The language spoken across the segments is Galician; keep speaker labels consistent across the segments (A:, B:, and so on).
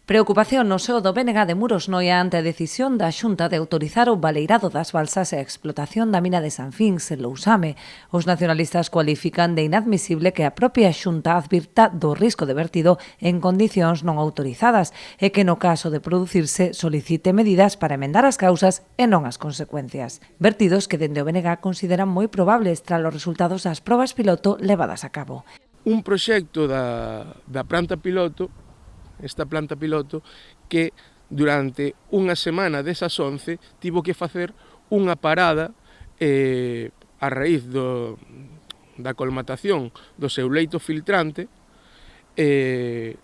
A: Preocupación no seo do BNG de Muros Noia ante a decisión da Xunta de autorizar o baleirado das balsas e a explotación da mina de Sanfins en Lousame. Os nacionalistas cualifican de inadmisible que a propia Xunta advirta do risco de vertido en condicións non autorizadas e que no caso de producirse solicite medidas para emendar as causas e non as consecuencias. Vertidos que dende o BNG consideran moi probables tras os resultados das probas piloto levadas a cabo.
B: Un proxecto da planta piloto, esta planta piloto, que durante unha semana desas 11 tivo que facer unha parada a raíz da colmatación do seu leito filtrante e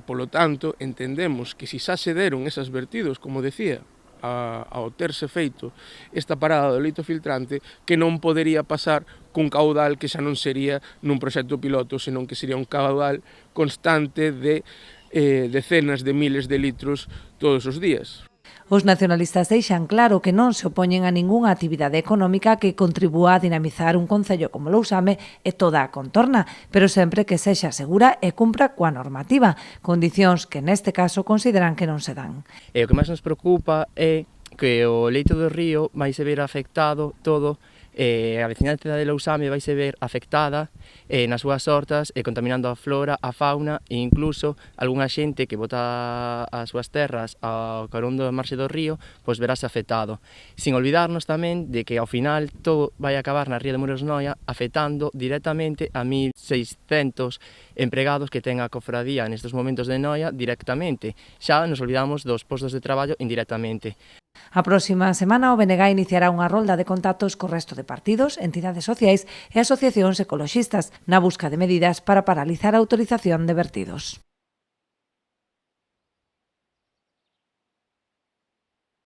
B: polo tanto entendemos que se xa se deron esas vertidos, como decía, ao terse feito esta parada do leito filtrante, que non podería pasar cun caudal que xa non sería nun proxecto piloto, senón que sería un caudal constante de decenas de miles de litros todos os días.
A: Os nacionalistas deixan claro que non se opoñen a ningunha actividade económica que contribúa a dinamizar un concello como Lousame e toda a contorna, pero sempre que sexa segura e cumpra coa normativa, condicións que neste caso consideran que non se dan.
C: O que máis nos preocupa é que o leito do río vai se ver afectado todo, a veciñanza de Lousame vai se ver afectada nas súas hortas e contaminando a flora, a fauna e incluso algunha xente que bota as súas terras ao carón da marxe do río, pois verase afectado. Sin olvidarnos tamén de que ao final todo vai acabar na ría de Muros Noia afectando directamente a 1.600 empregados que ten a cofradía nestes momentos de Noia directamente. Xa nos olvidamos dos postos de traballo indirectamente.
A: A próxima semana o BNG iniciará unha rolda de contactos co resto de partidos, entidades sociais e asociacións ecoloxistas na busca de medidas para paralizar a autorización de vertidos.